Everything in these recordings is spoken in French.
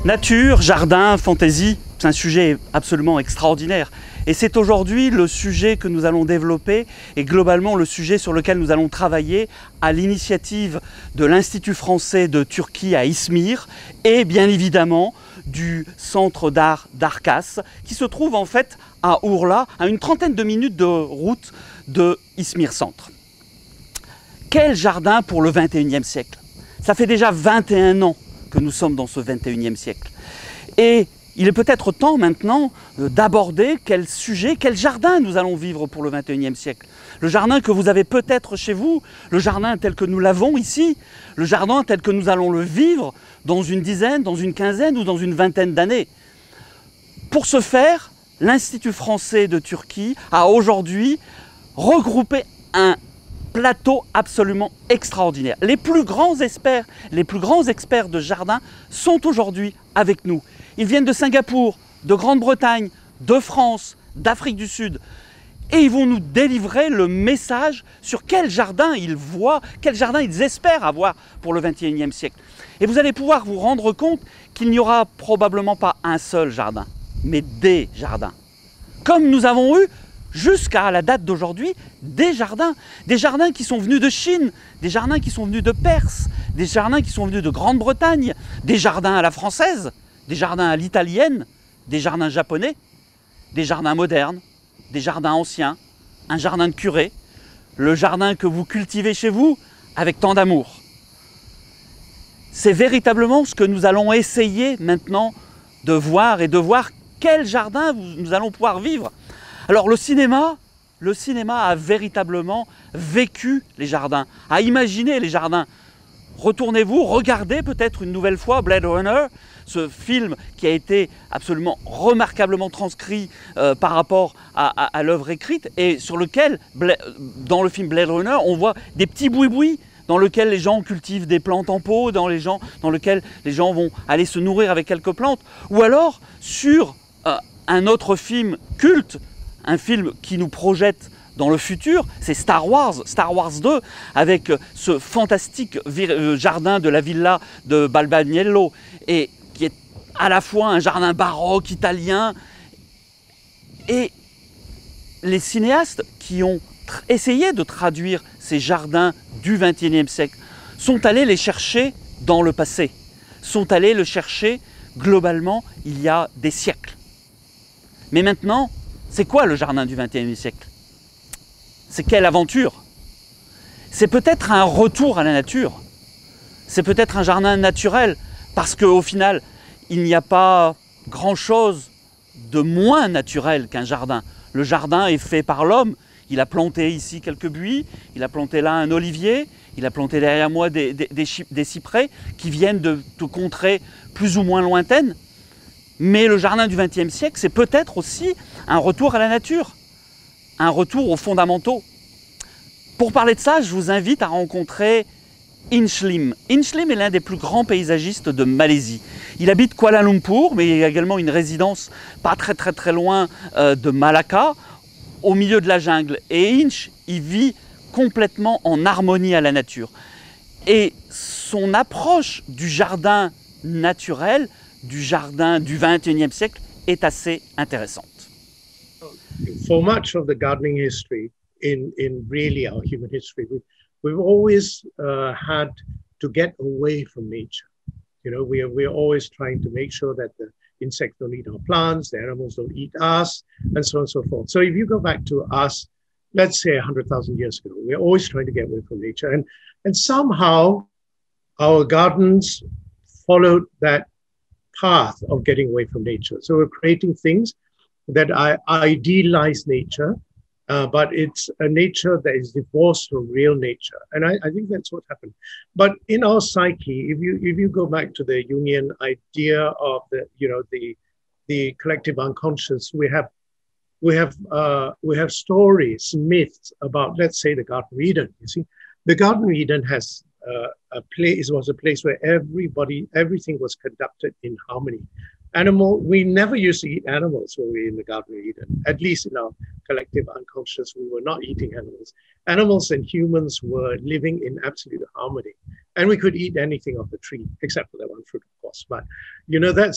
Nature, jardin, fantaisie, c'est un sujet absolument extraordinaire. Et c'est aujourd'hui le sujet que nous allons développer et globalement le sujet sur lequel nous allons travailler à l'initiative de l'Institut français de Turquie à İzmir et bien évidemment du Centre d'art d'Arkas qui se trouve en fait à Urla, à une trentaine de minutes de route de İzmir Centre. Quel jardin pour le 21e siècle? Ça fait déjà 21 ans que nous sommes dans ce 21e siècle. Et il est peut-être temps maintenant d'aborder quel sujet, quel jardin nous allons vivre pour le 21e siècle. Le jardin que vous avez peut-être chez vous, le jardin tel que nous l'avons ici, le jardin tel que nous allons le vivre dans une dizaine, dans une quinzaine ou dans une vingtaine d'années. Pour ce faire, l'Institut français de Turquie a aujourd'hui regroupé un plateau absolument extraordinaire. Les plus grands experts de jardin sont aujourd'hui avec nous. Ils viennent de Singapour, de Grande-Bretagne, de France, d'Afrique du Sud. Et ils vont nous délivrer le message sur quel jardin ils voient, quel jardin ils espèrent avoir pour le 21e siècle. Et vous allez pouvoir vous rendre compte qu'il n'y aura probablement pas un seul jardin, mais des jardins. Comme nous avons eu jusqu'à la date d'aujourd'hui, des jardins qui sont venus de Chine, des jardins qui sont venus de Perse, des jardins qui sont venus de Grande-Bretagne, des jardins à la française, des jardins à l'italienne, des jardins japonais, des jardins modernes, des jardins anciens, un jardin de curé, le jardin que vous cultivez chez vous avec tant d'amour. C'est véritablement ce que nous allons essayer maintenant de voir et de voir quel jardin nous allons pouvoir vivre. Alors le cinéma a véritablement vécu les jardins, a imaginé les jardins. Retournez-vous, regardez peut-être une nouvelle fois Blade Runner, ce film qui a été absolument remarquablement transcrit par rapport à l'œuvre écrite et sur lequel, dans le film Blade Runner, on voit des petits boui-boui dans lesquels les gens cultivent des plantes en pot, dans lesquels les gens vont aller se nourrir avec quelques plantes. Ou alors sur un autre film culte, un film qui nous projette dans le futur, c'est Star Wars 2, avec ce fantastique jardin de la villa de Balbaniello, et qui est à la fois un jardin baroque italien. Et les cinéastes qui ont essayé de traduire ces jardins du XXIe siècle sont allés les chercher dans le passé, sont allés le chercher globalement il y a des siècles. Mais maintenant, c'est quoi le jardin du XXIe siècle? C'est quelle aventure? C'est peut-être un retour à la nature. C'est peut-être un jardin naturel, parce qu'au final, il n'y a pas grand-chose de moins naturel qu'un jardin. Le jardin est fait par l'homme. Il a planté ici quelques buis, il a planté là un olivier, il a planté derrière moi des cyprès qui viennent de contrées plus ou moins lointaines. Mais le jardin du XXe siècle, c'est peut-être aussi un retour à la nature, un retour aux fondamentaux. Pour parler de ça, je vous invite à rencontrer Inchlim. Inchlim est l'un des plus grands paysagistes de Malaisie. Il habite Kuala Lumpur, mais il a également une résidence pas très loin de Malacca, au milieu de la jungle. Et Inch, il vit complètement en harmonie à la nature. Et son approche du jardin naturel, du jardin du XXIe siècle, est assez intéressante. For much of the gardening history, in really our human history, we've always had to get away from nature. You know, we're always trying to make sure that the insects don't eat our plants, the animals don't eat us, and so on and so forth. So if you go back to us, let's say 100,000 years ago, we're always trying to get away from nature. And somehow our gardens followed that path of getting away from nature. So we're creating things that idealize nature, but it's a nature that is divorced from real nature. And I think that's what happened. But in our psyche, if you go back to the Jungian idea of the collective unconscious, we have stories, myths about, let's say, the Garden of Eden. You see, the Garden of Eden has was a place where everything was conducted in harmony. We never used to eat animals when we were in the Garden of Eden. At least in our collective unconscious, we were not eating animals. Animals and humans were living in absolute harmony. And we could eat anything off the tree, except for that one fruit, of course. else. But you know, that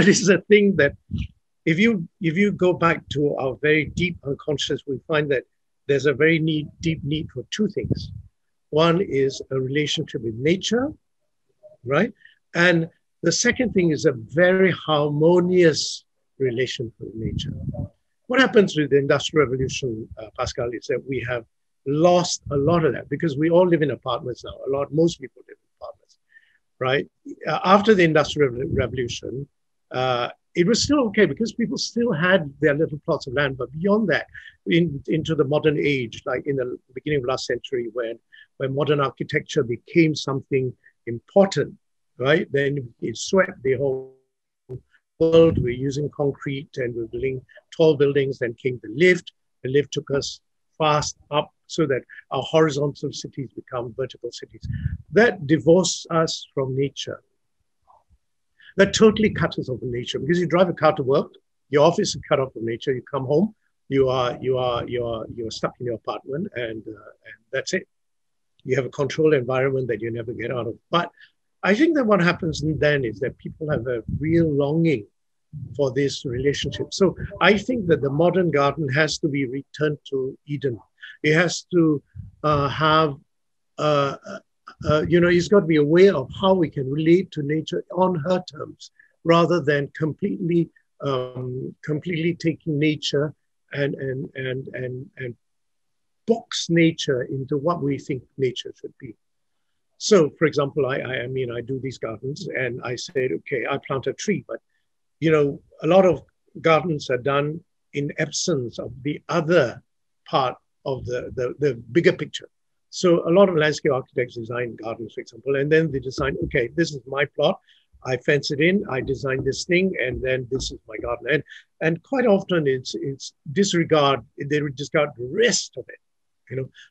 is a thing that if you go back to our very deep unconscious, we find that there's a very deep need for two things. One is a relationship with nature, right? And the second thing is a very harmonious relation with nature. What happens with the Industrial Revolution, Pascal, is that we have lost a lot of that because we all live in apartments now. Most people live in apartments, right? After the Industrial Revolution, it was still okay because people still had their little plots of land. But beyond that, into the modern age, like in the beginning of last century, when modern architecture became something important, right? Then it swept the whole world. We're using concrete and we're building tall buildings. Then came the lift. The lift took us fast up so that our horizontal cities become vertical cities. That divorced us from nature. That totally cut us off from nature because you drive a car to work, your office is cut off from nature. You come home, you're stuck in your apartment, and that's it. You have a controlled environment that you never get out of. But I think that what happens then is that people have a real longing for this relationship. So I think that the modern garden has to be returned to Eden. It has to have, it's got to be aware of how we can relate to nature on her terms, rather than completely taking nature and box nature into what we think nature should be. So, for example, I do these gardens, and I said, okay, I plant a tree, but a lot of gardens are done in absence of the other part of the bigger picture. So a lot of landscape architects design gardens, for example, and then they design, okay, this is my plot, I fence it in, I design this thing, and then this is my garden. And quite often they disregard the rest of it,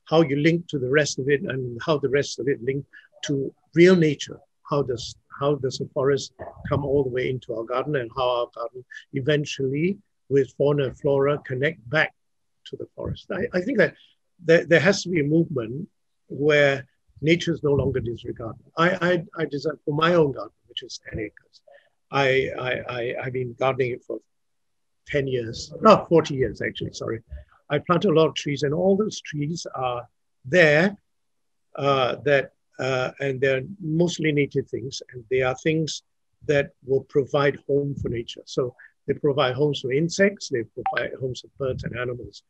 how you link to the rest of it and how the rest of it link to real nature. How does a forest come all the way into our garden, and how our garden eventually with fauna and flora connect back to the forest. I think that there has to be a movement where nature is no longer disregarded. I designed for my own garden, which is 10 acres. I've been gardening it for 10 years, no, 40 years actually, sorry. I planted a lot of trees, and all those trees are there and they're mostly native things, and they are things that will provide home for nature. So they provide homes for insects, they provide homes for birds and animals.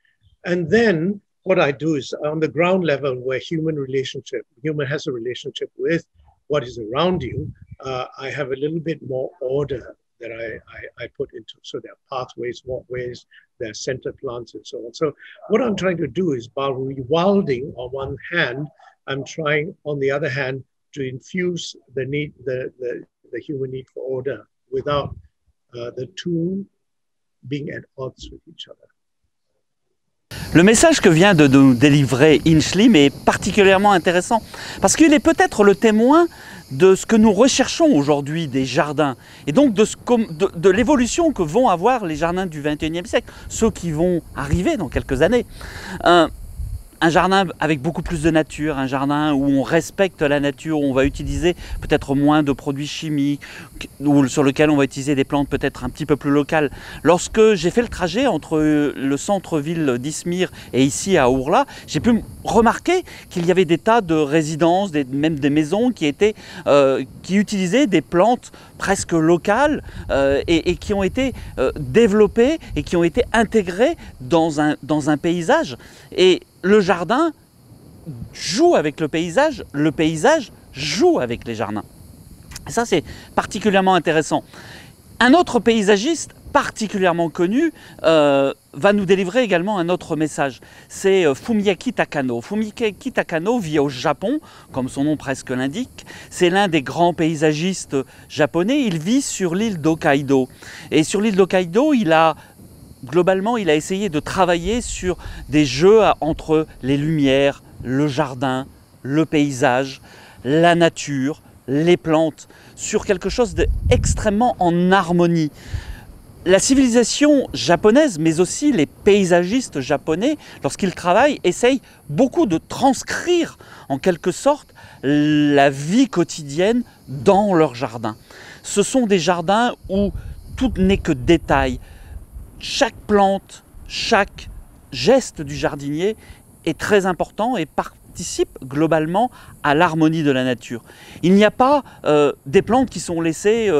And then what I do is on the ground level, where human has a relationship with what is around you, I have a little bit more order that I put into. So there are pathways, walkways, there are center plants and so on. So what I'm trying to do is, by rewilding on one hand, I'm trying on the other hand to infuse the human need for order without the two being at odds with each other. Le message que vient de nous délivrer Inchlim est particulièrement intéressant parce qu'il est peut-être le témoin de ce que nous recherchons aujourd'hui des jardins et donc de l'évolution que vont avoir les jardins du XXIe siècle, ceux qui vont arriver dans quelques années. Un jardin avec beaucoup plus de nature, un jardin où on respecte la nature, où on va utiliser peut-être moins de produits chimiques, ou sur lequel on va utiliser des plantes peut-être un petit peu plus locales. Lorsque j'ai fait le trajet entre le centre-ville d'Izmir et ici à Urla, j'ai pu remarquer qu'il y avait des tas de résidences, même des maisons qui utilisaient des plantes presque locales et qui ont été développées et qui ont été intégrées dans un paysage. Et le jardin joue avec le paysage joue avec les jardins. Et ça, c'est particulièrement intéressant. Un autre paysagiste particulièrement connu va nous délivrer également un autre message. C'est Fumiaki Takano. Fumiaki Takano vit au Japon, comme son nom presque l'indique. C'est l'un des grands paysagistes japonais. Il vit sur l'île d'Hokkaido. Et sur l'île d'Hokkaido, globalement, il a essayé de travailler sur des jeux entre les lumières, le jardin, le paysage, la nature, les plantes, sur quelque chose d'extrêmement en harmonie. La civilisation japonaise, mais aussi les paysagistes japonais, lorsqu'ils travaillent, essayent beaucoup de transcrire en quelque sorte la vie quotidienne dans leur jardin. Ce sont des jardins où tout n'est que détail. Chaque plante, chaque geste du jardinier est très important et participe globalement à l'harmonie de la nature. Il n'y a pas des plantes qui sont laissées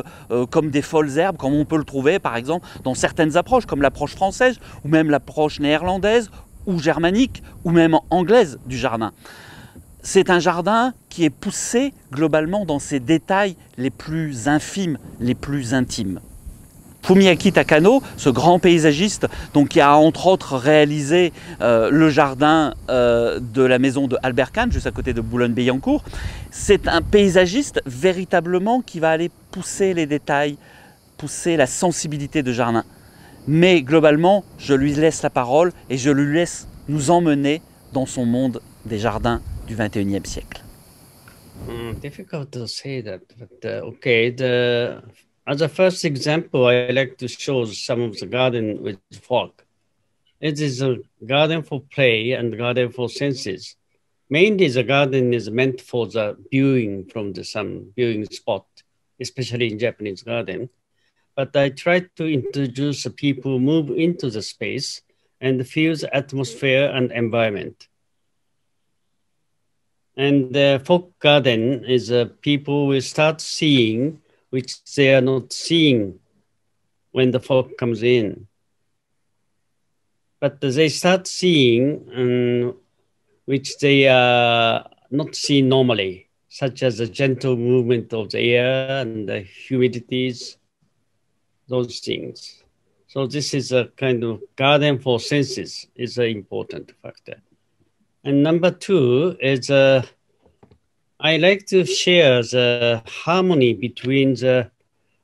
comme des folles herbes, comme on peut le trouver par exemple dans certaines approches, comme l'approche française, ou même l'approche néerlandaise, ou germanique, ou même anglaise du jardin. C'est un jardin qui est poussé globalement dans ses détails les plus infimes, les plus intimes. Fumiaki Takano, ce grand paysagiste donc, qui a entre autres réalisé le jardin de la maison de Albert Kahn, juste à côté de Boulogne-Billancourt, c'est un paysagiste véritablement qui va aller pousser les détails, pousser la sensibilité de jardin. Mais globalement, je lui laisse la parole et je lui laisse nous emmener dans son monde des jardins du XXIe siècle. Difficult to say that, but okay. As a first example, I like to show some of the garden with fog. It is a garden for play and garden for senses. Mainly, the garden is meant for the viewing from some viewing spot, especially in Japanese garden. But I try to introduce the people who move into the space and feel the atmosphere and environment. And the folk garden is people will start seeing which they are not seeing when the fog comes in. But they start seeing which they are not seen normally, such as the gentle movement of the air and the humidities, those things. So this is a kind of garden for senses is an important factor. And number two is I like to share the harmony between the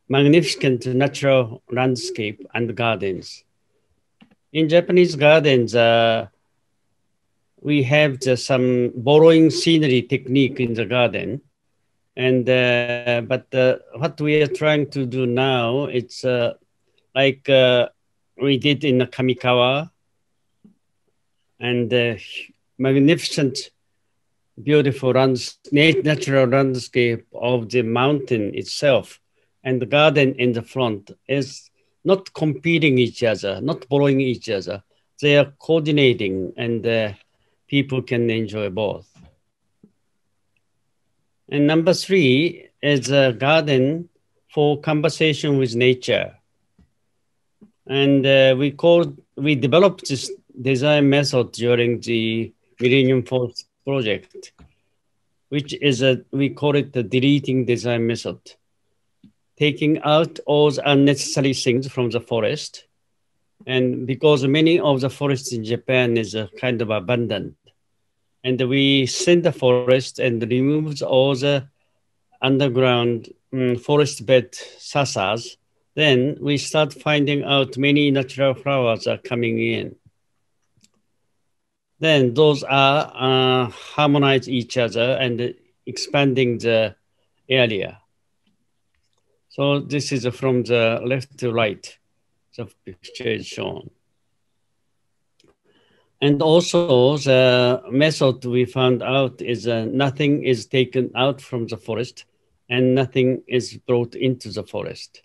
magnificent natural landscape and gardens. In Japanese gardens, we have some borrowing scenery technique in the garden. And but what we are trying to do now, it's like we did in the Kamikawa, and magnificent beautiful natural landscape of the mountain itself and the garden in the front is not competing each other, not borrowing each other. They are coordinating and people can enjoy both. And number three is a garden for conversation with nature. And we developed this design method during the Millennium Forest project, which is we call it the deleting design method, taking out all the unnecessary things from the forest. And because many of the forests in Japan is kind of abundant, and we thin the forest and remove all the underground forest bed sasas, then we start finding out many natural flowers are coming in. Then those are harmonize each other and expanding the area. So this is from the left to right, the picture is shown. And also the method we found out is nothing is taken out from the forest and nothing is brought into the forest.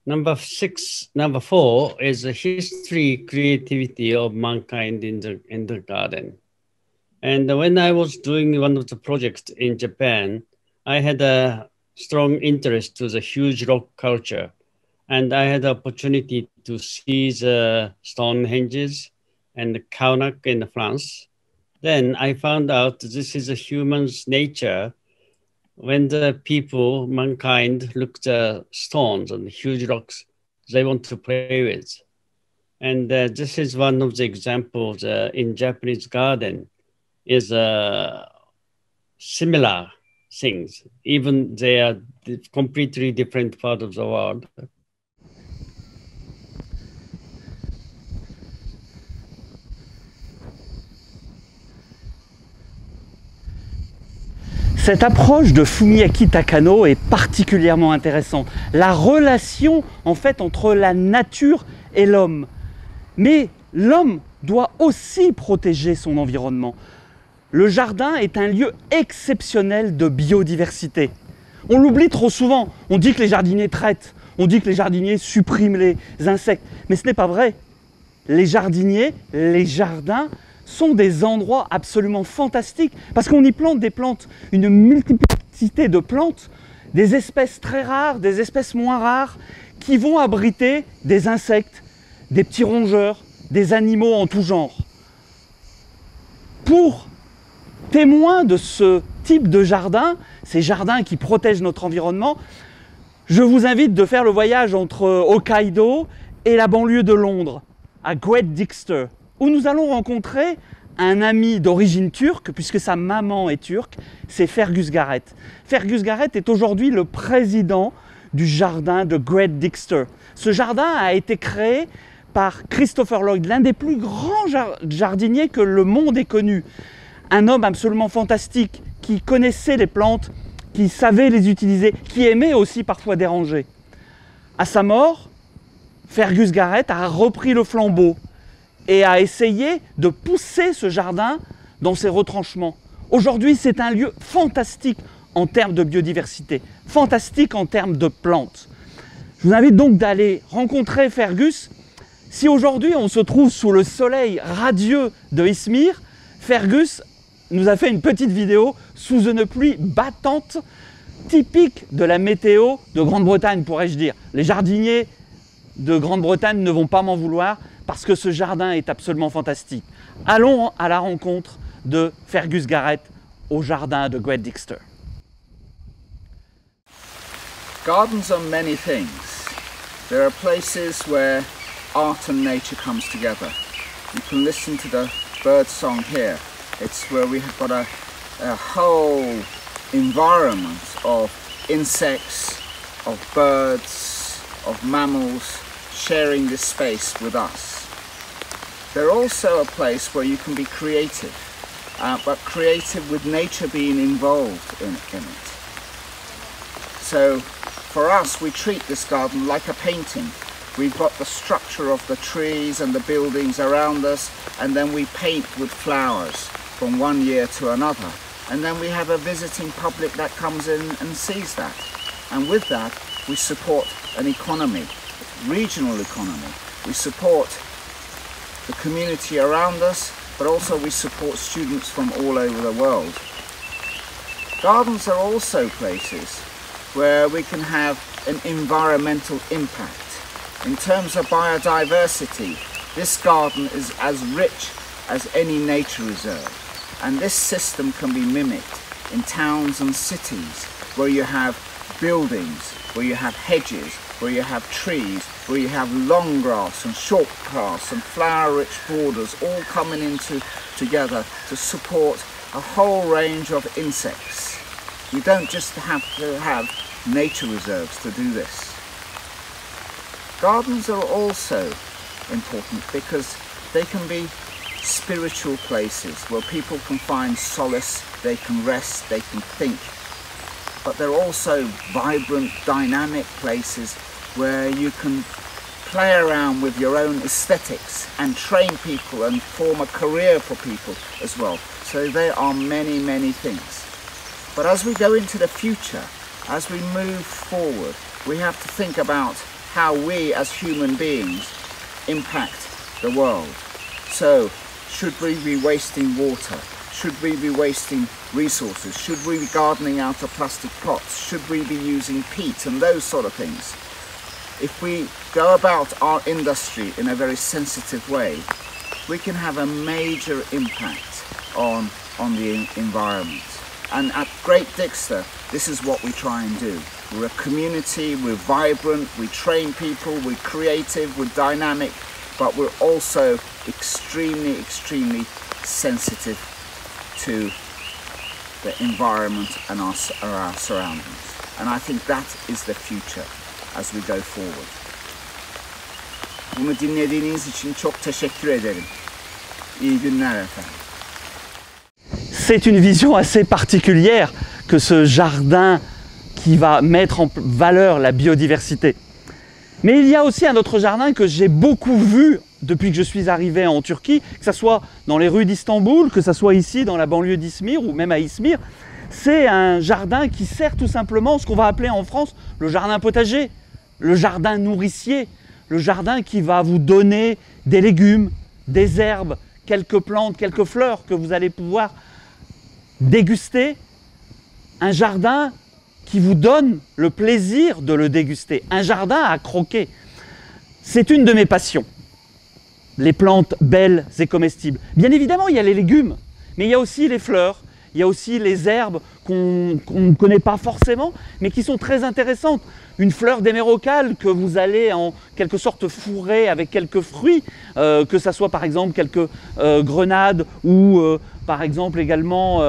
Number four is the history, creativity of mankind in the garden. And when I was doing one of the projects in Japan, I had a strong interest to the huge rock culture. And I had the opportunity to see the Stonehenges and the Karnak in France. Then I found out this is a human's nature. When the people, mankind, look at the stones and the huge rocks they want to play with. And this is one of the examples in Japanese garden is similar things, even they are completely different part of the world. Cette approche de Fumiaki Takano est particulièrement intéressante. La relation en fait entre la nature et l'homme. Mais l'homme doit aussi protéger son environnement. Le jardin est un lieu exceptionnel de biodiversité. On l'oublie trop souvent. On dit que les jardiniers traitent, on dit que les jardiniers suppriment les insectes. Mais ce n'est pas vrai. Les jardiniers, les jardins sont des endroits absolument fantastiques parce qu'on y plante des plantes, une multiplicité de plantes, des espèces très rares, des espèces moins rares, qui vont abriter des insectes, des petits rongeurs, des animaux en tout genre. Pour témoin de ce type de jardin, ces jardins qui protègent notre environnement, je vous invite de faire le voyage entre Hokkaido et la banlieue de Londres, à Great Dixter, où nous allons rencontrer un ami d'origine turque, puisque sa maman est turque, c'est Fergus Garrett. Fergus Garrett est aujourd'hui le président du jardin de Great Dixter. Ce jardin a été créé par Christopher Lloyd, l'un des plus grands jardiniers que le monde ait connu. Un homme absolument fantastique, qui connaissait les plantes, qui savait les utiliser, qui aimait aussi parfois déranger. À sa mort, Fergus Garrett a repris le flambeau et a essayé de pousser ce jardin dans ses retranchements. Aujourd'hui, c'est un lieu fantastique en termes de biodiversité, fantastique en termes de plantes. Je vous invite donc d'aller rencontrer Fergus. Si aujourd'hui on se trouve sous le soleil radieux de Izmir, Fergus nous a fait une petite vidéo sous une pluie battante, typique de la météo de Grande-Bretagne, pourrais-je dire. Les jardiniers de Grande-Bretagne ne vont pas m'en vouloir parce que ce jardin est absolument fantastique. Allons à la rencontre de Fergus Garrett au jardin de Great Dixter. Gardens are many things. There are places where art and nature comes together. You can listen to the bird song here. It's where we have got a whole environment of insects, of birds, of mammals sharing this space with us. They're also a place where you can be creative, but creative with nature being involved in it. So for us, we treat this garden like a painting. We've got the structure of the trees and the buildings around us, and then we paint with flowers from one year to another. And then we have a visiting public that comes in and sees that. And with that, we support an economy, regional economy. We support the community around us, but also we support students from all over the world. Gardens are also places where we can have an environmental impact. In terms of biodiversity, this garden is as rich as any nature reserve. And this system can be mimicked in towns and cities where you have buildings, where you have hedges, where you have trees, where you have long grass and short grass and flower-rich borders all coming into together to support a whole range of insects. You don't just have to have nature reserves to do this. Gardens are also important because they can be spiritual places where people can find solace, they can rest, they can think. But they're also vibrant, dynamic places where you can play around with your own aesthetics and train people and form a career for people as well. So there are many, many things. But as we go into the future, as we move forward, we have to think about how we as human beings impact the world. So, should we be wasting water? Should we be wasting resources? Should we be gardening out of plastic pots? Should we be using peat and those sort of things? If we go about our industry in a very sensitive way, we can have a major impact on the environment. And at Great Dixter, this is what we try and do. We're a community, we're vibrant, we train people, we're creative, we're dynamic, but we're also extremely, extremely sensitive to the environment and our surroundings. And I think that is the future as we go forward. Bunu dinlediğiniz için çok teşekkür ederim. İyi günler efendim. C'est une vision assez particulière que ce jardin qui va mettre en valeur la biodiversité. Mais il y a aussi un autre jardin que j'ai beaucoup vu depuis que je suis arrivé en Turquie, que ce soit dans les rues d'Istanbul, que ce soit ici dans la banlieue d'Izmir ou même à Izmir. C'est un jardin qui sert tout simplement ce qu'on va appeler en France le jardin potager, le jardin nourricier, le jardin qui va vous donner des légumes, des herbes, quelques plantes, quelques fleurs que vous allez pouvoir déguster. Un jardin qui vous donne le plaisir de le déguster, un jardin à croquer. C'est une de mes passions, les plantes belles et comestibles. Bien évidemment, il y a les légumes, mais il y a aussi les fleurs, il y a aussi les herbes qu'on ne connaît pas forcément, mais qui sont très intéressantes. Une fleur d'émeraucale que vous allez en quelque sorte fourrer avec quelques fruits, que ce soit par exemple quelques grenades ou par exemple également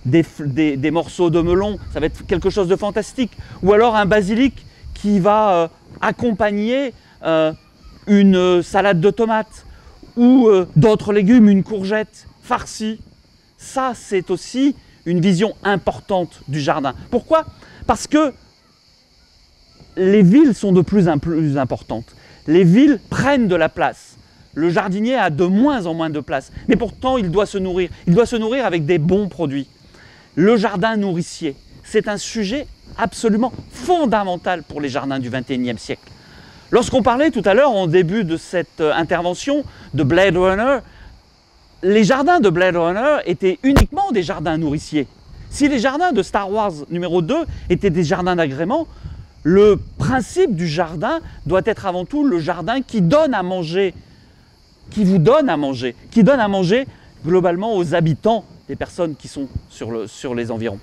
des morceaux de melon, ça va être quelque chose de fantastique. Ou alors un basilic qui va accompagner une salade de tomates ou d'autres légumes, une courgette farcie. Ça, c'est aussi une vision importante du jardin. Pourquoi? Parce que les villes sont de plus en plus importantes. Les villes prennent de la place. Le jardinier a de moins en moins de place. Mais pourtant, il doit se nourrir. Il doit se nourrir avec des bons produits. Le jardin nourricier, c'est un sujet absolument fondamental pour les jardins du XXIe siècle. Lorsqu'on parlait tout à l'heure, en début de cette intervention, de Blade Runner, les jardins de Blade Runner étaient uniquement des jardins nourriciers. Si les jardins de Star Wars numéro 2 étaient des jardins d'agrément, le principe du jardin doit être avant tout le jardin qui donne à manger, qui vous donne à manger, qui donne à manger globalement aux habitants, des personnes qui sont sur les environs.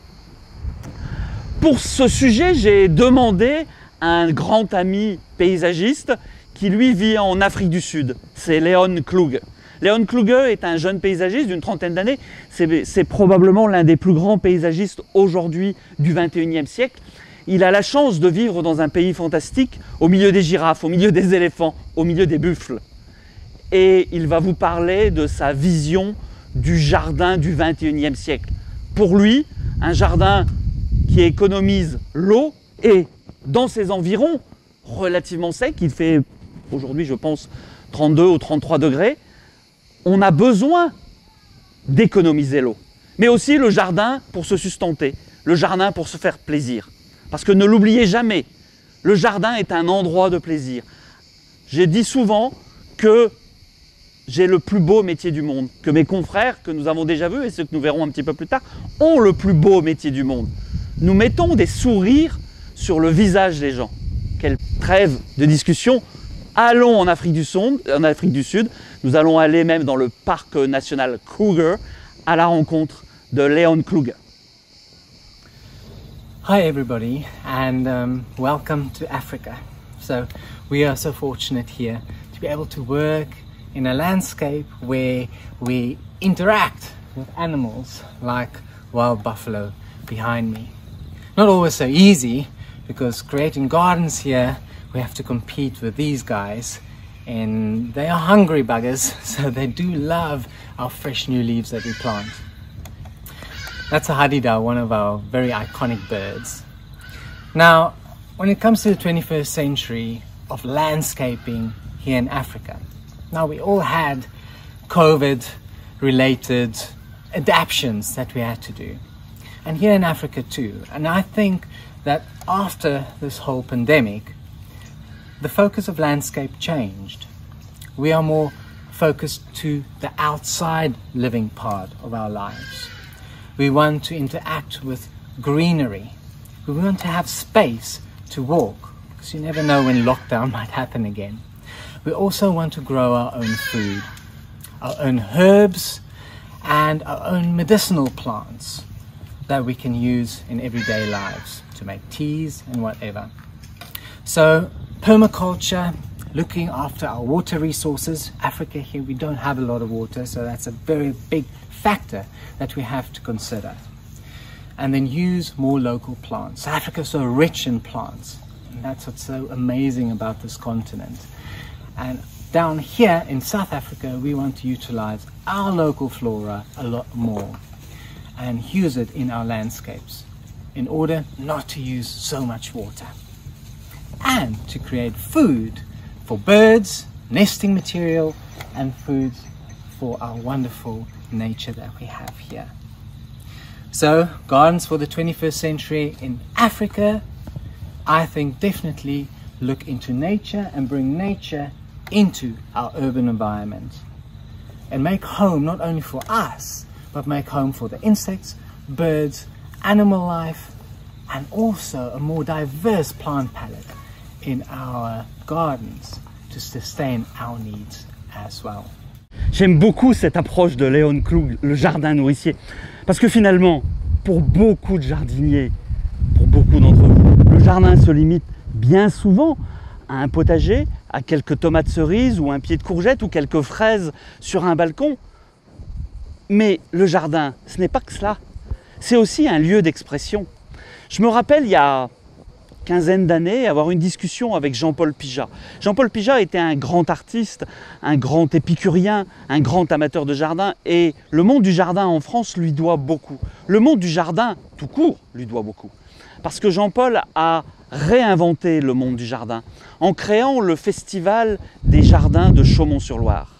Pour ce sujet, j'ai demandé à un grand ami paysagiste qui lui vit en Afrique du Sud, c'est Leon Kluge. Leon Kluge est un jeune paysagiste d'une trentaine d'années, c'est probablement l'un des plus grands paysagistes aujourd'hui du XXIe siècle. Il a la chance de vivre dans un pays fantastique, au milieu des girafes, au milieu des éléphants, au milieu des buffles. Et il va vous parler de sa vision du jardin du XXIe siècle. Pour lui, un jardin qui économise l'eau et dans ses environs, relativement sec, il fait aujourd'hui je pense 32 ou 33 degrés, on a besoin d'économiser l'eau. Mais aussi le jardin pour se sustenter, le jardin pour se faire plaisir. Parce que ne l'oubliez jamais, le jardin est un endroit de plaisir. J'ai dit souvent que j'ai le plus beau métier du monde, que mes confrères, que nous avons déjà vus et ceux que nous verrons un petit peu plus tard, ont le plus beau métier du monde. Nous mettons des sourires sur le visage des gens. Quelle trêve de discussion. Allons en Afrique du Sud, nous allons aller même dans le parc national Kruger à la rencontre de Leon Kluge. Hi everybody, and welcome to Africa. So we are so fortunate here to be able to work in a landscape where we interact with animals like wild buffalo behind me. Not always so easy, because creating gardens here we have to compete with these guys, and they are hungry buggers, so they do love our fresh new leaves that we plant. That's a hadida, one of our very iconic birds. Now, when it comes to the 21st century of landscaping here in Africa, now we all had COVID-related adaptations that we had to do. And here in Africa too. And I think that after this whole pandemic, the focus of landscape changed. We are more focused to the outside living part of our lives. We want to interact with greenery. We want to have space to walk, because you never know when lockdown might happen again. We also want to grow our own food, our own herbs, and our own medicinal plants that we can use in everyday lives to make teas and whatever. So permaculture, looking after our water resources. Africa here, we don't have a lot of water, so that's a very big factor that we have to consider. And then use more local plants. Africa is so rich in plants, and that's what's so amazing about this continent. And down here in South Africa, we want to utilize our local flora a lot more and use it in our landscapes. in order not to use so much water, and to create food for birds, nesting material, and food for our wonderful nature that we have here. So, gardens for the 21st century in Africa, I think definitely look into nature and bring nature into our urban environment and make home not only for us, but make home for the insects, birds, animal life, and also a more diverse plant palette in our gardens to sustain our needs as well. J'aime beaucoup cette approche de Léon Klug, le jardin nourricier, parce que finalement, pour beaucoup de jardiniers, pour beaucoup d'entre vous, le jardin se limite bien souvent à un potager, à quelques tomates cerises ou un pied de courgette ou quelques fraises sur un balcon. Mais le jardin, ce n'est pas que cela, c'est aussi un lieu d'expression. Je me rappelle il y a quinzaine d'années avoir une discussion avec Jean-Paul Pijat. Jean-Paul Pijat était un grand artiste, un grand épicurien, un grand amateur de jardin, et le monde du jardin en France lui doit beaucoup. Le monde du jardin tout court lui doit beaucoup. Parce que Jean-Paul a réinventé le monde du jardin en créant le Festival des Jardins de Chaumont-sur-Loire.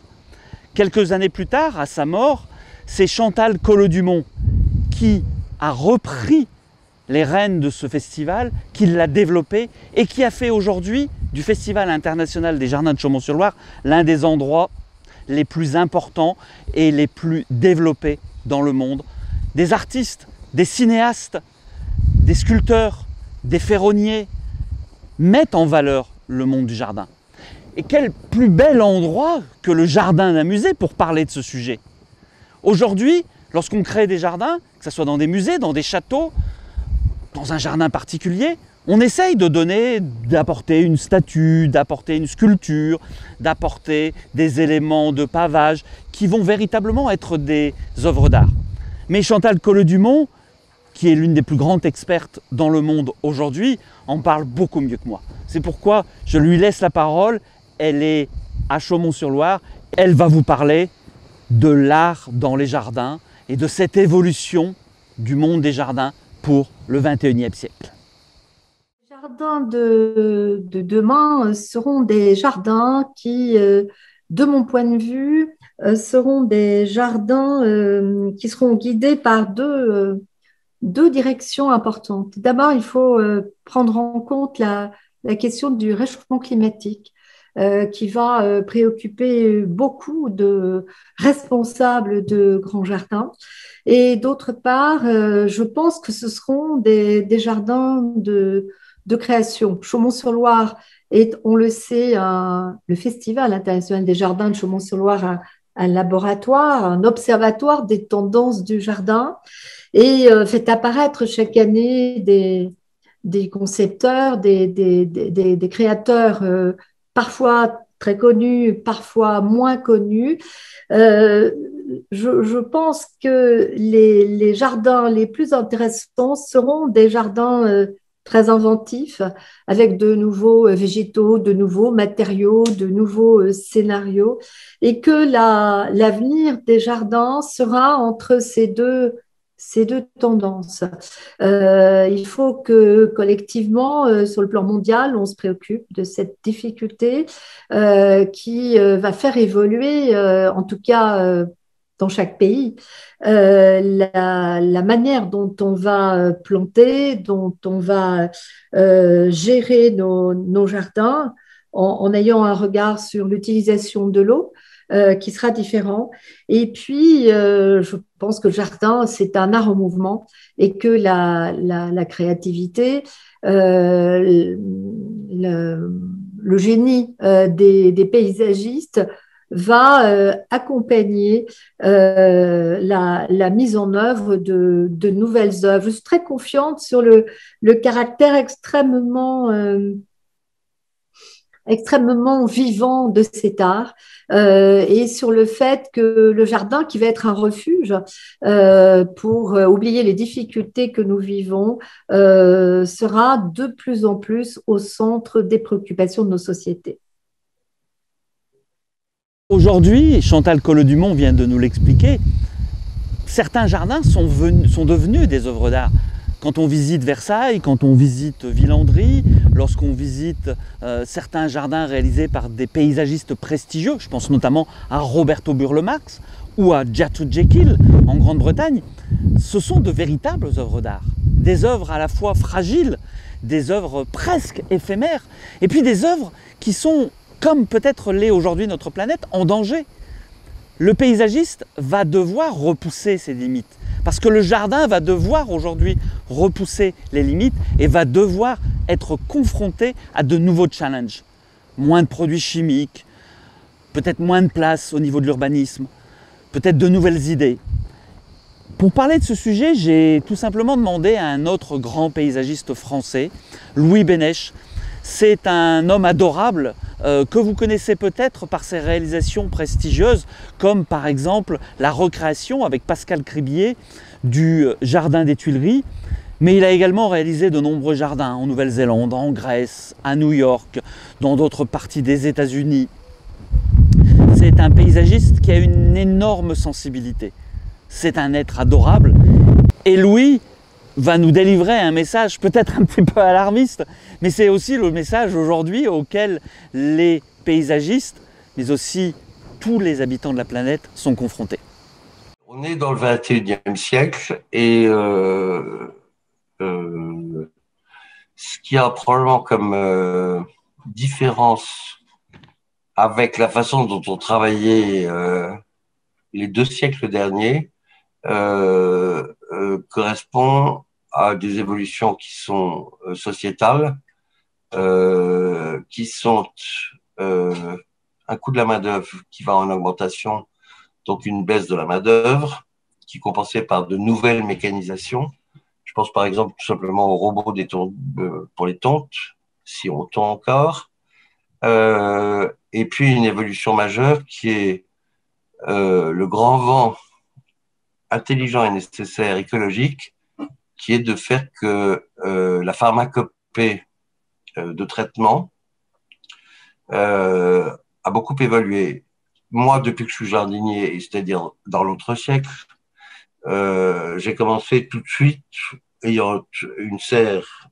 Quelques années plus tard, à sa mort, c'est Chantal Collot-Dumont qui a repris les rênes de ce festival, qui l'a développé et qui a fait aujourd'hui du Festival international des Jardins de Chaumont-sur-Loire l'un des endroits les plus importants et les plus développés dans le monde. Des artistes, des cinéastes, des sculpteurs, des ferronniers mettent en valeur le monde du jardin. Et quel plus bel endroit que le jardin d'un musée pour parler de ce sujet. Aujourd'hui, lorsqu'on crée des jardins, que ce soit dans des musées, dans des châteaux, dans un jardin particulier, on essaye de donner, d'apporter une statue, d'apporter une sculpture, d'apporter des éléments de pavage qui vont véritablement être des œuvres d'art. Mais Chantal Collot-Dumont, qui est l'une des plus grandes expertes dans le monde aujourd'hui, en parle beaucoup mieux que moi. C'est pourquoi je lui laisse la parole. Elle est à Chaumont-sur-Loire. Elle va vous parler de l'art dans les jardins et de cette évolution du monde des jardins pour le XXIe siècle. Les jardins de demain seront des jardins qui, de mon point de vue, seront des jardins qui seront guidés par deux directions importantes. D'abord, il faut prendre en compte la question du réchauffement climatique qui va préoccuper beaucoup de responsables de grands jardins. Et d'autre part, je pense que ce seront des jardins de création. Chaumont-sur-Loire est, on le sait, le Festival international des jardins de Chaumont-sur-Loire, un laboratoire, un observatoire des tendances du jardin, et fait apparaître chaque année des concepteurs, des créateurs parfois très connus, parfois moins connus. Je pense que les jardins les plus intéressants seront des jardins très inventifs, avec de nouveaux végétaux, de nouveaux matériaux, de nouveaux scénarios, et que l'avenir des jardins sera entre ces deux tendances. Il faut que collectivement, sur le plan mondial, on se préoccupe de cette difficulté qui va faire évoluer, en tout cas dans chaque pays, la manière dont on va planter, dont on va gérer nos jardins, en ayant un regard sur l'utilisation de l'eau, qui sera différent. Et puis, je pense que le jardin, c'est un art en mouvement et que la créativité, le génie des paysagistes va accompagner la mise en œuvre de nouvelles œuvres. Je suis très confiante sur le caractère extrêmement vivant de cet art et sur le fait que le jardin, qui va être un refuge pour oublier les difficultés que nous vivons, sera de plus en plus au centre des préoccupations de nos sociétés. Aujourd'hui, Chantal Collot-Dumont vient de nous l'expliquer, certains jardins sont devenus des œuvres d'art. Quand on visite Versailles, quand on visite Villandry, lorsqu'on visite certains jardins réalisés par des paysagistes prestigieux, je pense notamment à Roberto Burle Marx ou à Gertrude Jekyll en Grande-Bretagne, ce sont de véritables œuvres d'art. Des œuvres à la fois fragiles, des œuvres presque éphémères, et puis des œuvres qui sont, comme peut-être l'est aujourd'hui notre planète, en danger. Le paysagiste va devoir repousser ses limites, parce que le jardin va devoir aujourd'hui repousser les limites et va devoir être confronté à de nouveaux challenges. Moins de produits chimiques, peut-être moins de place au niveau de l'urbanisme, peut-être de nouvelles idées. Pour parler de ce sujet, j'ai tout simplement demandé à un autre grand paysagiste français, Louis Bénèche. C'est un homme adorable que vous connaissez peut-être par ses réalisations prestigieuses, comme par exemple la recréation avec Pascal Cribier du Jardin des Tuileries. Mais il a également réalisé de nombreux jardins en Nouvelle-Zélande, en Grèce, à New York, dans d'autres parties des États-Unis. C'est un paysagiste qui a une énorme sensibilité. C'est un être adorable. Et Louis va nous délivrer un message peut-être un petit peu alarmiste, mais c'est aussi le message aujourd'hui auquel les paysagistes, mais aussi tous les habitants de la planète sont confrontés. On est dans le 21e siècle et ce qui a probablement comme différence avec la façon dont on travaillait les 2 siècles derniers correspond à des évolutions qui sont sociétales, qui sont un coût de la main-d'œuvre qui va en augmentation, donc une baisse de la main-d'œuvre, qui est compensée par de nouvelles mécanisations. Je pense par exemple tout simplement aux robots pour les tontes, si on tond encore. Et puis une évolution majeure qui est le grand vent intelligent et nécessaire, écologique, qui est de faire que la pharmacopée de traitement a beaucoup évolué. Moi, depuis que je suis jardinier, c'est-à-dire dans l'autre siècle, j'ai commencé tout de suite, ayant une serre,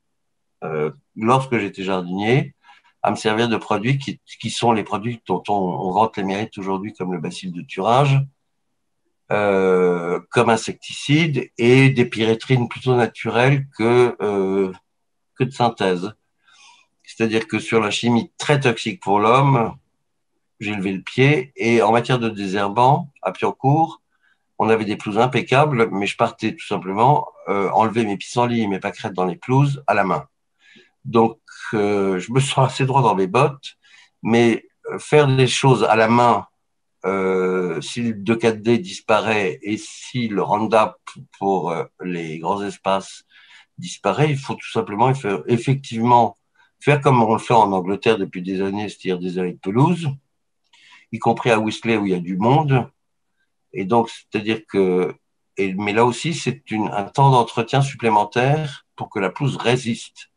lorsque j'étais jardinier, à me servir de produits qui sont les produits dont on vante les mérites aujourd'hui, comme le bacille de Thuringe, comme insecticide, et des pyrétrines plutôt naturelles que de synthèse. C'est-à-dire que sur la chimie très toxique pour l'homme, j'ai levé le pied, et en matière de désherbant, à Piancourt, on avait des pelouses impeccables, mais je partais tout simplement enlever mes pissenlits et mes pâquerettes dans les pelouses à la main. Donc, je me sens assez droit dans mes bottes, mais faire des choses à la main, si le 2,4-D disparaît et si le Roundup pour les grands espaces disparaît, il faut tout simplement effectivement faire comme on le fait en Angleterre depuis des années, c'est-à-dire des allées de pelouse, y compris à Whistler où il y a du monde. Et donc, c'est-à-dire que, mais là aussi, c'est un temps d'entretien supplémentaire pour que la pelouse résiste.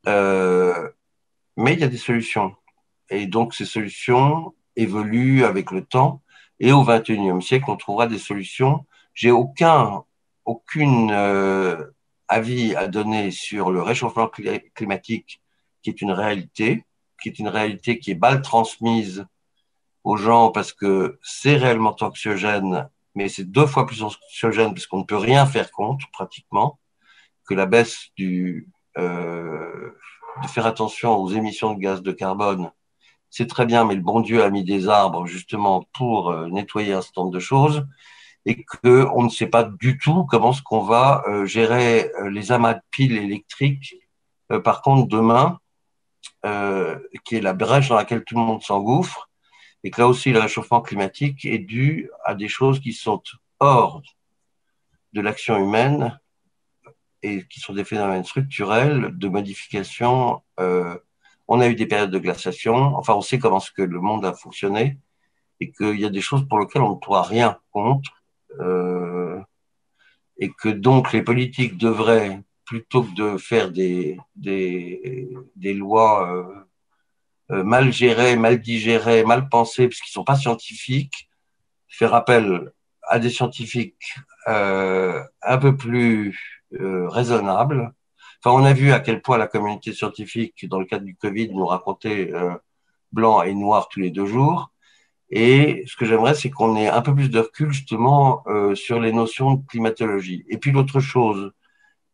Mais il y a des solutions. Et donc, ces solutions évoluent avec le temps. Et au XXIe siècle, on trouvera des solutions. J'ai aucune avis à donner sur le réchauffement climatique, qui est une réalité qui est mal transmise aux gens parce que c'est réellement anxiogène, mais c'est 2 fois plus anxiogène parce qu'on ne peut rien faire contre, pratiquement, que la baisse de faire attention aux émissions de gaz de carbone. C'est très bien, mais le bon Dieu a mis des arbres justement pour nettoyer un certain nombre de choses et qu'on ne sait pas du tout comment est-ce qu'on va gérer les amas de piles électriques. Par contre, demain, qui est la brèche dans laquelle tout le monde s'engouffre, et que là aussi le réchauffement climatique est dû à des choses qui sont hors de l'action humaine et qui sont des phénomènes structurels de modification. On a eu des périodes de glaciation, enfin on sait comment est-ce que le monde a fonctionné et qu'il y a des choses pour lesquelles on ne pourra rien contre et que donc les politiques devraient, plutôt que de faire des lois mal gérées, mal digérées, mal pensées, parce qu'ils ne sont pas scientifiques, faire appel à des scientifiques un peu plus raisonnable. Enfin, on a vu à quel point la communauté scientifique, dans le cadre du Covid, nous racontait blanc et noir tous les 2 jours. Et ce que j'aimerais, c'est qu'on ait un peu plus de recul justement sur les notions de climatologie. Et puis l'autre chose,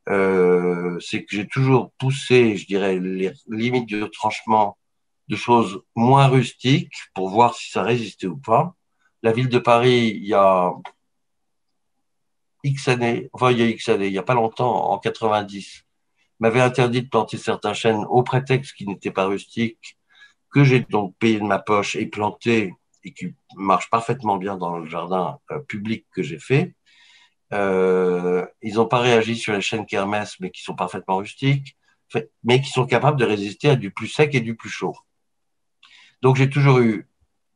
c'est que j'ai toujours poussé, je dirais, les limites de tranchement de choses moins rustiques pour voir si ça résistait ou pas. La ville de Paris, il y a X années, il y a pas longtemps, en 90, m'avait interdit de planter certains chênes au prétexte qu'ils n'étaient pas rustiques, que j'ai donc payé de ma poche et planté, et qui marche parfaitement bien dans le jardin public que j'ai fait. Ils n'ont pas réagi sur les chênes Kermès, mais qui sont parfaitement rustiques, mais qui sont capables de résister à du plus sec et du plus chaud. Donc j'ai toujours eu,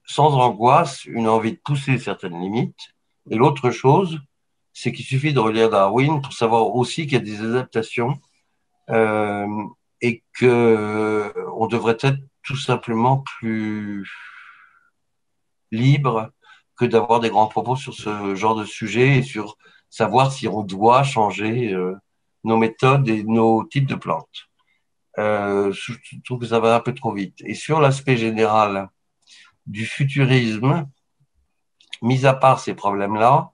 sans angoisse, une envie de pousser certaines limites. Et l'autre chose, c'est qu'il suffit de relire Darwin pour savoir aussi qu'il y a des adaptations et que on devrait être tout simplement plus libre que d'avoir des grands propos sur ce genre de sujet et sur savoir si on doit changer nos méthodes et nos types de plantes. Je trouve que ça va un peu trop vite. Et sur l'aspect général du futurisme, mis à part ces problèmes-là,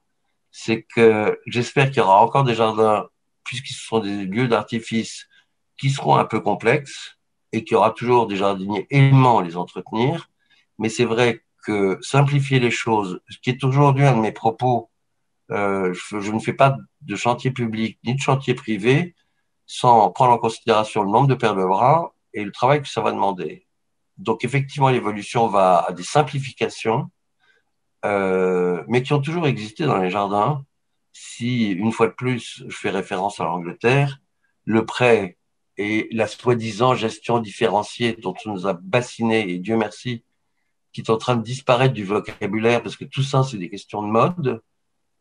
c'est que j'espère qu'il y aura encore des jardins, puisqu'ils sont des lieux d'artifice, qui seront un peu complexes et qu'il y aura toujours des jardiniers aimant les entretenir. Mais c'est vrai que simplifier les choses, ce qui est aujourd'hui un de mes propos, je ne fais pas de chantier public ni de chantier privé sans prendre en considération le nombre de paires de bras et le travail que ça va demander. Donc effectivement, l'évolution va à des simplifications, mais qui ont toujours existé dans les jardins. Si, une fois de plus, je fais référence à l'Angleterre, le prêt et la soi-disant gestion différenciée dont on nous a bassiné, et Dieu merci, qui est en train de disparaître du vocabulaire, parce que tout ça, c'est des questions de mode,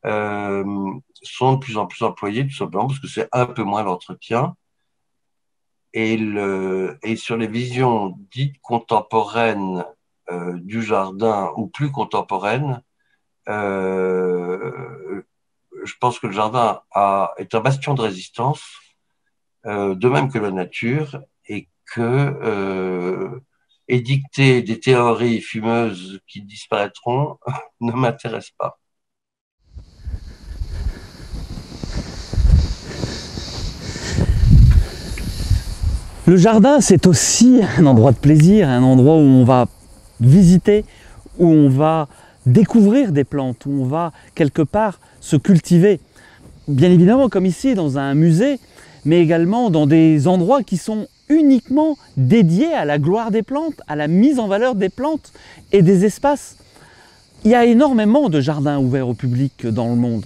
sont de plus en plus employés, tout simplement parce que c'est un peu moins l'entretien. Et sur les visions dites contemporaines du jardin, ou plus contemporaines, je pense que le jardin est un bastion de résistance, de même que la nature, et que édicter des théories fumeuses qui disparaîtront ne m'intéresse pas. Le jardin, c'est aussi un endroit de plaisir, un endroit où on va visiter, où on va découvrir des plantes, où on va quelque part se cultiver. Bien évidemment, comme ici, dans un musée, mais également dans des endroits qui sont uniquement dédiés à la gloire des plantes, à la mise en valeur des plantes et des espaces. Il y a énormément de jardins ouverts au public dans le monde.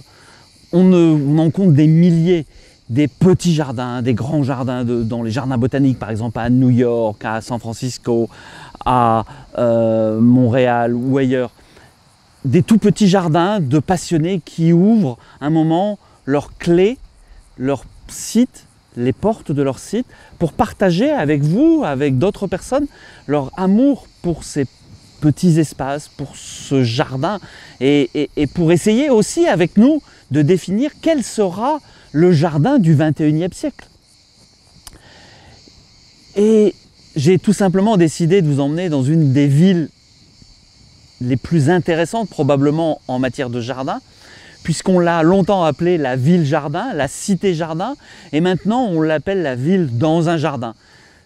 On en compte des milliers. Des petits jardins, des grands jardins dans les jardins botaniques, par exemple à New York, à San Francisco, à Montréal ou ailleurs. Des tout petits jardins de passionnés qui ouvrent un moment leurs clés, leur site, les portes de leur site, pour partager avec vous, avec d'autres personnes, leur amour pour ces petits espaces, pour ce jardin, et pour essayer aussi avec nous de définir quel sera le jardin du 21e siècle. Et j'ai tout simplement décidé de vous emmener dans une des villes les plus intéressantes probablement en matière de jardin, puisqu'on l'a longtemps appelée la ville-jardin, la cité-jardin, et maintenant on l'appelle la ville dans un jardin.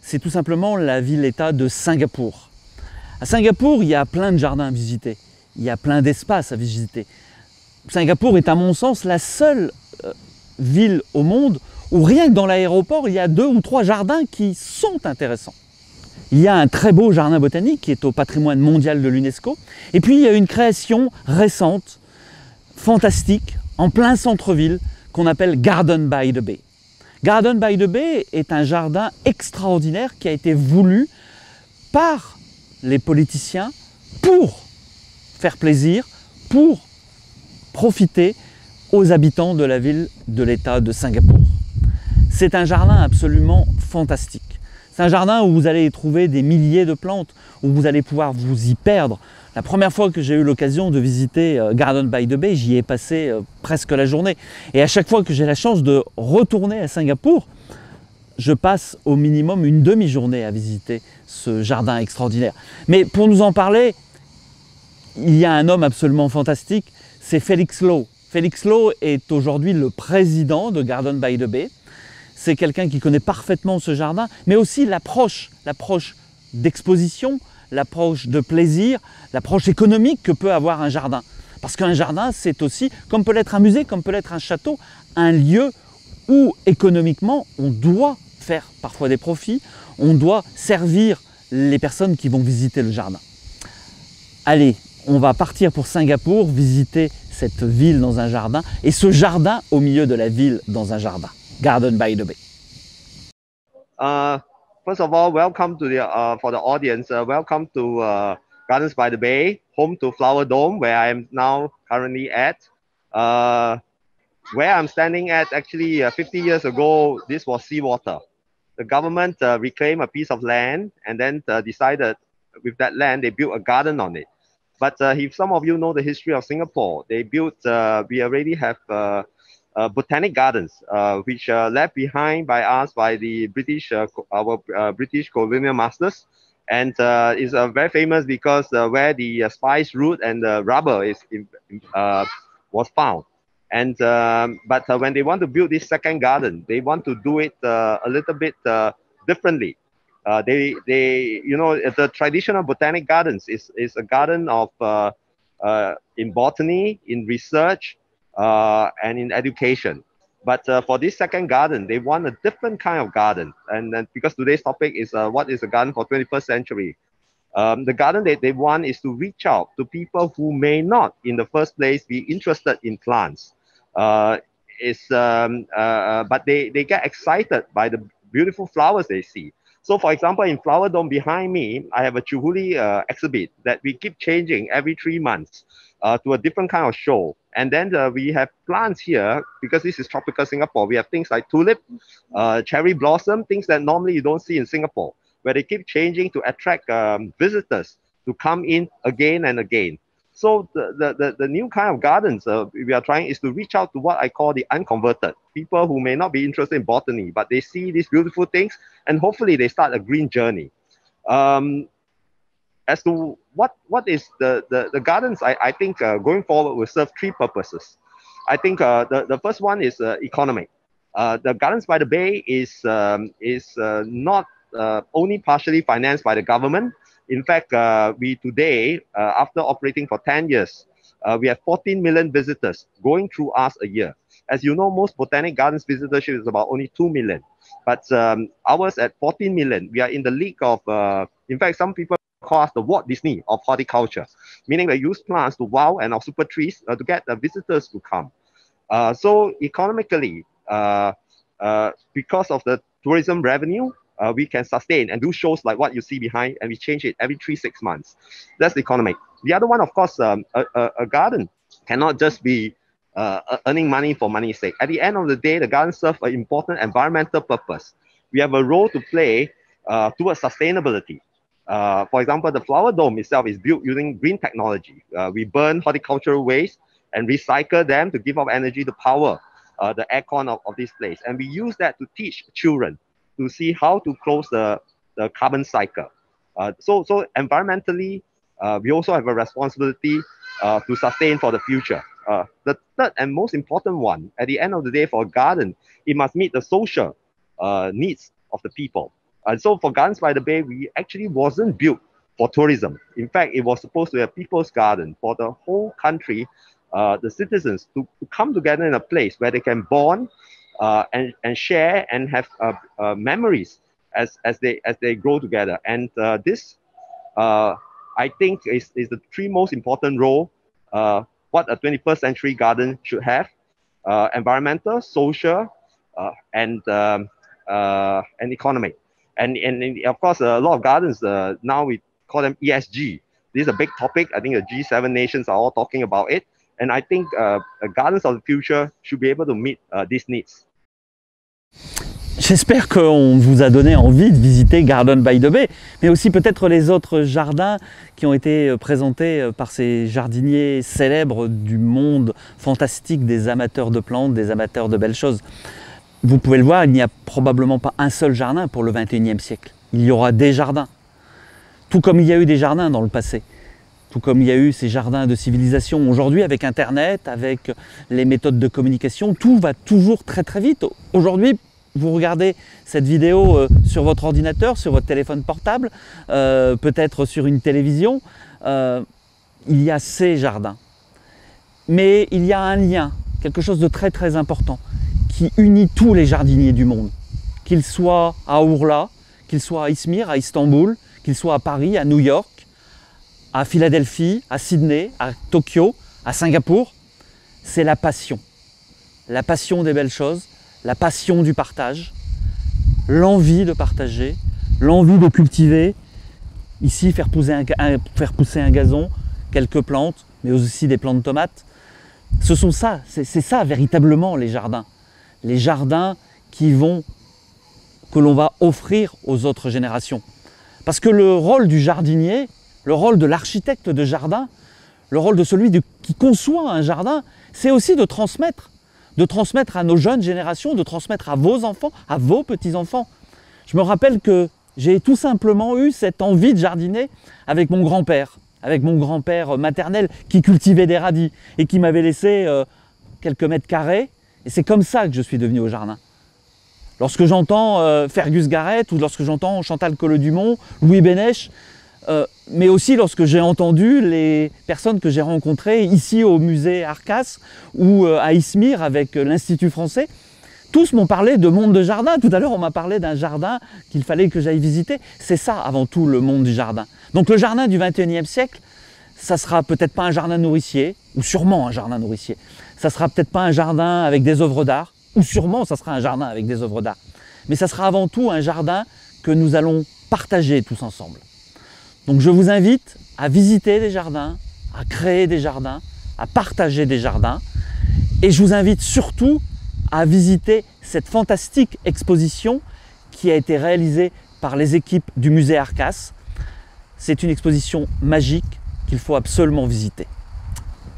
C'est tout simplement la ville-État de Singapour. À Singapour, il y a plein de jardins à visiter, il y a plein d'espaces à visiter. Singapour est à mon sens la seule ville au monde où rien que dans l'aéroport, il y a 2 ou 3 jardins qui sont intéressants. Il y a un très beau jardin botanique qui est au patrimoine mondial de l'UNESCO. Et puis il y a une création récente, fantastique, en plein centre-ville, qu'on appelle Garden by the Bay. Garden by the Bay est un jardin extraordinaire qui a été voulu par les politiciens pour faire plaisir, pour profiter aux habitants de la ville de l'État de Singapour. C'est un jardin absolument fantastique. C'est un jardin où vous allez trouver des milliers de plantes, où vous allez pouvoir vous y perdre. La première fois que j'ai eu l'occasion de visiter Garden by the Bay, j'y ai passé presque la journée. Et à chaque fois que j'ai la chance de retourner à Singapour, je passe au minimum une demi-journée à visiter ce jardin extraordinaire. Mais pour nous en parler, il y a un homme absolument fantastique, c'est Felix Lowe. Felix Lowe est aujourd'hui le président de Garden by the Bay. C'est quelqu'un qui connaît parfaitement ce jardin, mais aussi l'approche d'exposition, l'approche de plaisir, l'approche économique que peut avoir un jardin. Parce qu'un jardin, c'est aussi, comme peut l'être un musée, comme peut l'être un château, un lieu où économiquement, on doit faire parfois des profits, on doit servir les personnes qui vont visiter le jardin. Allez, on va partir pour Singapour, visiter cette ville dans un jardin, et ce jardin au milieu de la ville dans un jardin. Garden by the Bay. First of all, welcome to for the audience. Welcome to Gardens by the Bay, home to Flower Dome, where I am now currently at. Where I'm standing at, actually, 50 years ago, this was seawater. The government reclaimed a piece of land and then decided with that land, they built a garden on it. But if some of you know the history of Singapore, they built, we already have botanic gardens, which left behind by us by the British, our British colonial masters. And is very famous because where the spice root and the rubber was found. And but when they want to build this second garden, they want to do it a little bit differently. You know, the traditional botanic gardens is a garden of in botany, in research, and in education. But for this second garden, they want a different kind of garden. And because today's topic is what is a garden for 21st century? The garden that they want is to reach out to people who may not, in the first place, be interested in plants. But they get excited by the beautiful flowers they see. So, for example, in Flower Dome behind me, I have a Chuhuli exhibit that we keep changing every 3 months to a different kind of show. And then we have plants here, because this is tropical Singapore. We have things like tulip, cherry blossom, things that normally you don't see in Singapore, where they keep changing to attract visitors to come in again and again. So the new kind of gardens we are trying is to reach out to what I call the unconverted, people who may not be interested in botany, but they see these beautiful things and hopefully they start a green journey. As to what is the gardens, I think going forward will serve 3 purposes. I think the first one is economic. The Gardens by the Bay is not only partially financed by the government. In fact, we today, after operating for 10 years, we have 14 million visitors going through us a year. As you know, most botanic gardens visitorship is about only 2 million. But ours at 14 million, we are in the league of, in fact, some people call us the Walt Disney of horticulture, meaning they use plants to wow and our super trees to get the visitors to come. So economically, because of the tourism revenue, we can sustain and do shows like what you see behind, and we change it every 3-6 months. That's economic. The other one, of course, a garden cannot just be earning money for money's sake. At the end of the day, the garden serves an important environmental purpose. We have a role to play towards sustainability. For example, the Flower Dome itself is built using green technology. We burn horticultural waste and recycle them to give up energy to power the aircon of this place. And we use that to teach children to see how to close the carbon cycle. So environmentally, we also have a responsibility to sustain for the future. The third and most important one, at the end of the day, for a garden, it must meet the social needs of the people. And so for Gardens by the Bay, we actually wasn't built for tourism. In fact, it was supposed to be a people's garden for the whole country, the citizens to come together in a place where they can bond and share and have memories as they grow together. And this, I think, is the 3 most important role what a 21st century garden should have: environmental, social, and economic. And of course, a lot of gardens now we call them ESG. This is a big topic. I think the G7 nations are all talking about it. And I think gardens of the future should be able to meet these needs. J'espère qu'on vous a donné envie de visiter Garden by the Bay, mais aussi peut-être les autres jardins qui ont été présentés par ces jardiniers célèbres du monde fantastique des amateurs de plantes, des amateurs de belles choses. Vous pouvez le voir, il n'y a probablement pas un seul jardin pour le XXIe siècle. Il y aura des jardins, tout comme il y a eu des jardins dans le passé. Tout comme il y a eu ces jardins de civilisation. Aujourd'hui, avec Internet, avec les méthodes de communication, tout va toujours très très vite. Aujourd'hui, vous regardez cette vidéo sur votre ordinateur, sur votre téléphone portable, peut-être sur une télévision, il y a ces jardins. Mais il y a un lien, quelque chose de très très important, qui unit tous les jardiniers du monde. Qu'ils soient à Urla, qu'ils soient à Izmir, à Istanbul, qu'ils soient à Paris, à New York, à Philadelphie, à Sydney, à Tokyo, à Singapour, c'est la passion. La passion des belles choses, la passion du partage, l'envie de partager, l'envie de cultiver, ici faire pousser un gazon, quelques plantes, mais aussi des plants de tomates. Ce sont ça, c'est ça véritablement les jardins. Les jardins que l'on va offrir aux autres générations. Parce que le rôle du jardinier, le rôle de l'architecte de jardin, le rôle de celui qui conçoit un jardin, c'est aussi de transmettre à nos jeunes générations, de transmettre à vos enfants, à vos petits-enfants. Je me rappelle que j'ai tout simplement eu cette envie de jardiner avec mon grand-père maternel qui cultivait des radis et qui m'avait laissé quelques mètres carrés. Et c'est comme ça que je suis devenu au jardin. Lorsque j'entends Fergus Garrett ou lorsque j'entends Chantal Collot-Dumont, Louis Bénèche, mais aussi lorsque j'ai entendu les personnes que j'ai rencontrées ici au musée Arcas ou à Izmir avec l'Institut français, tous m'ont parlé de monde de jardin. Tout à l'heure, on m'a parlé d'un jardin qu'il fallait que j'aille visiter. C'est ça, avant tout, le monde du jardin. Donc le jardin du XXIe siècle, ça sera peut-être pas un jardin nourricier, ou sûrement un jardin nourricier. Ça sera peut-être pas un jardin avec des œuvres d'art, ou sûrement ça sera un jardin avec des œuvres d'art. Mais ça sera avant tout un jardin que nous allons partager tous ensemble. Donc je vous invite à visiter des jardins, à créer des jardins, à partager des jardins. Et je vous invite surtout à visiter cette fantastique exposition qui a été réalisée par les équipes du musée Arcas. C'est une exposition magique qu'il faut absolument visiter.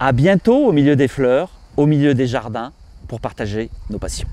À bientôt au milieu des fleurs, au milieu des jardins, pour partager nos passions.